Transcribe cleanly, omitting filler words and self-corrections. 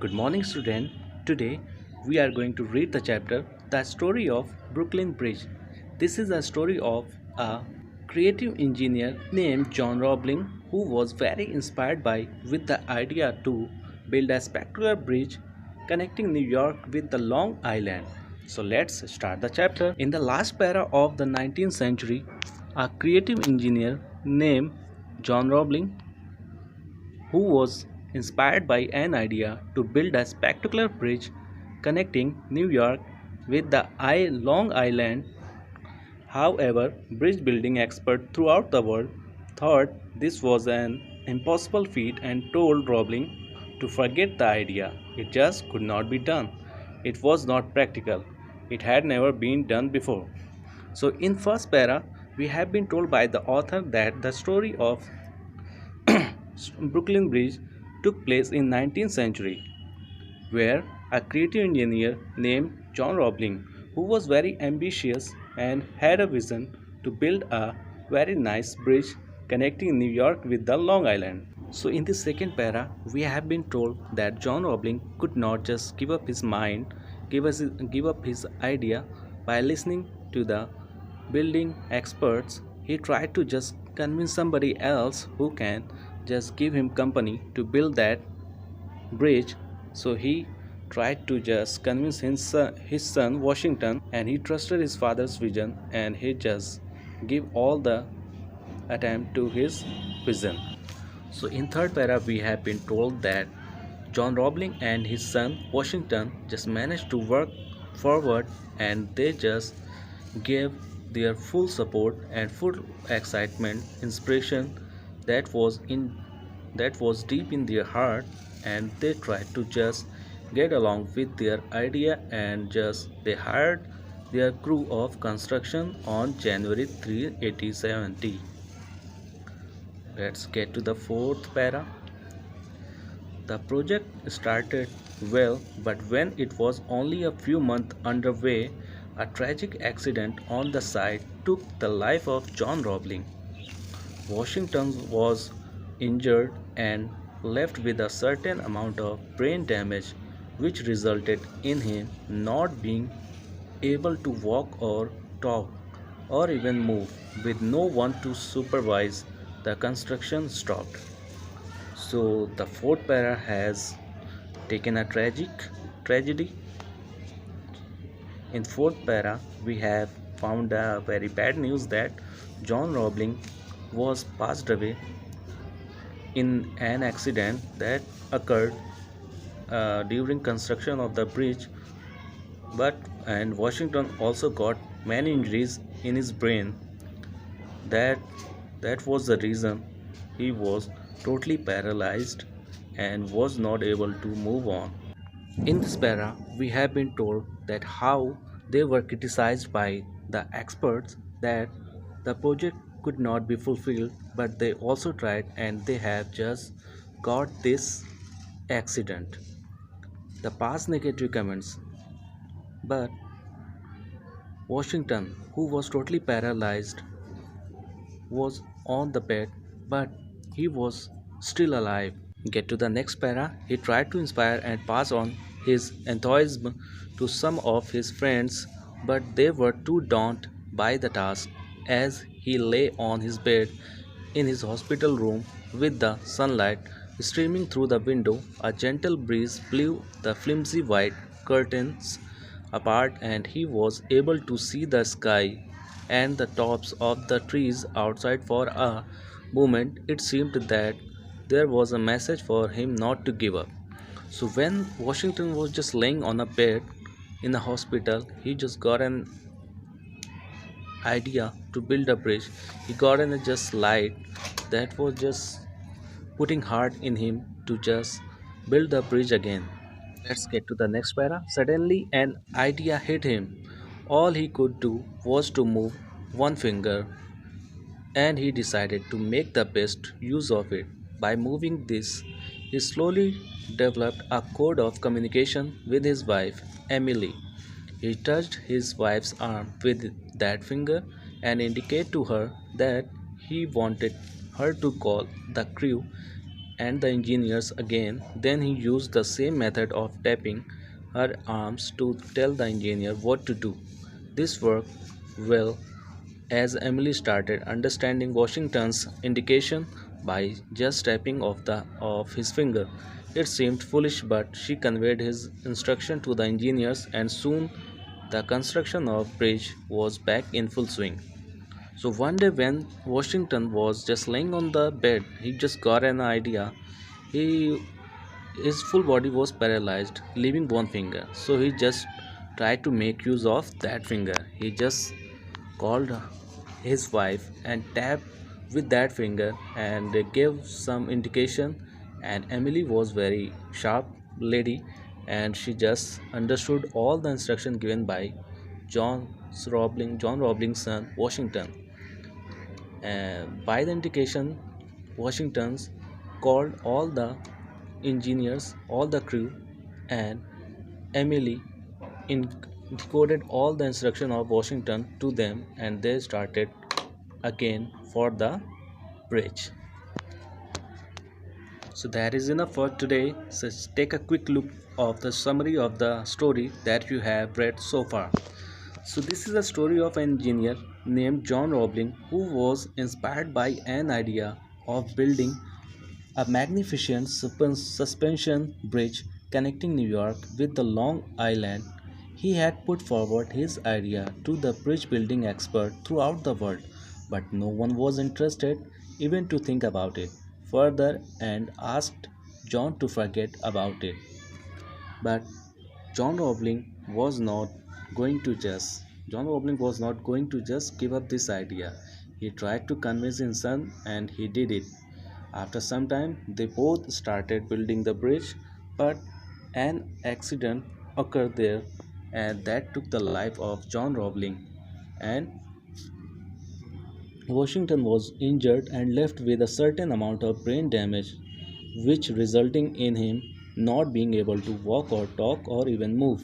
Good morning, student. Today we are going to read the chapter The Story of Brooklyn Bridge. This is a story of a creative engineer named John Roebling who was very inspired by with the idea to build a spectacular bridge connecting New York with the Long Island. So let's start the chapter. In the last para of the 19th century, a creative engineer named John Roebling who was inspired by an idea to build a spectacular bridge connecting New York with the Long Island. However, bridge building experts throughout the world thought this was an impossible feat and told Roebling to forget the idea. It just could not be done. It was not practical. It had never been done before. So in first para, we have been told by the author that the story of Brooklyn Bridge took place in 19th century, where a creative engineer named John Roebling, who was very ambitious and had a vision to build a very nice bridge connecting New York with the Long Island. So in the second para, we have been told that John Roebling could not just give up his mind, give up his idea by listening to the building experts. He tried to just convince somebody else who can just give him company to build that bridge. So he tried to just convince his son Washington, and he trusted his father's vision, and he just give all the attempt to his vision. So in third para we have been told that John Roebling and his son Washington just managed to work forward, and they just gave their full support and full excitement, inspiration that was in that was deep in their heart, and they tried to just get along with their idea, and just they hired their crew of construction on January 3, 1870. Let's get to the fourth para. The project started well, but when it was only a few months underway, a tragic accident on the site took the life of John Roebling. Washington was injured and left with a certain amount of brain damage, which resulted in him not being able to walk or talk or even move. With no one to supervise, the construction stopped. So the fourth para has taken a tragedy. In fourth para, we have found a very bad news that John Roebling was passed away in an accident that occurred during construction of the bridge. But and Washington also got many injuries in his brain. That that was the reason he was totally paralyzed and was not able to move on. In this para, we have been told that how they were criticized by the experts that the project could not be fulfilled, but they also tried and they have just got this accident. The past negative comments, but Washington, who was totally paralyzed, was on the bed, but he was still alive. Get to the next para. He tried to inspire and pass on his enthusiasm to some of his friends, but they were too daunted by the task. As he lay on his bed in his hospital room with the sunlight streaming through the window, a gentle breeze blew the flimsy white curtains apart, and he was able to see the sky and the tops of the trees outside. For a moment, it seemed that there was a message for him not to give up. So, when Washington was just laying on a bed in the hospital, he just got an idea to build a bridge. He got an just light that was just putting heart in him to just build the bridge again. Let's get to the next para. Suddenly, an idea hit him. All he could do was to move one finger, and he decided to make the best use of it. By moving this, he slowly developed a code of communication with his wife, Emily. He touched his wife's arm with that finger and indicated to her that he wanted her to call the crew and the engineers again. Then he used the same method of tapping her arms to tell the engineer what to do. This worked well as Emily started understanding Washington's indication by just tapping of his finger. It seemed foolish, but she conveyed his instruction to the engineers, and soon the construction of bridge was back in full swing. So one day when Washington was just laying on the bed, he just got an idea. He his full body was paralyzed, leaving one finger. So he just tried to make use of that finger. He just called his wife and tapped with that finger and gave some indication. And Emily was very sharp lady, and she just understood all the instruction given by John Robling's son Washington. And by the indication, Washington's called all the engineers, all the crew, and Emily in- decoded all the instruction of Washington to them, and they started again for the bridge. So that is enough for today. So take a quick look of the summary of the story that you have read so far. So this is a story of an engineer named John Roebling who was inspired by an idea of building a magnificent suspension bridge connecting New York with the Long Island. He had put forward his idea to the bridge building expert throughout the world, but no one was interested even to think about it further and asked John to forget about it. But John Roebling was not John Roebling was not going to just give up this idea. He tried to convince his son and he did it. After some time, they both started building the bridge, but an accident occurred there and that took the life of John Roebling. And Washington was injured and left with a certain amount of brain damage, which resulting in him not being able to walk or talk or even move.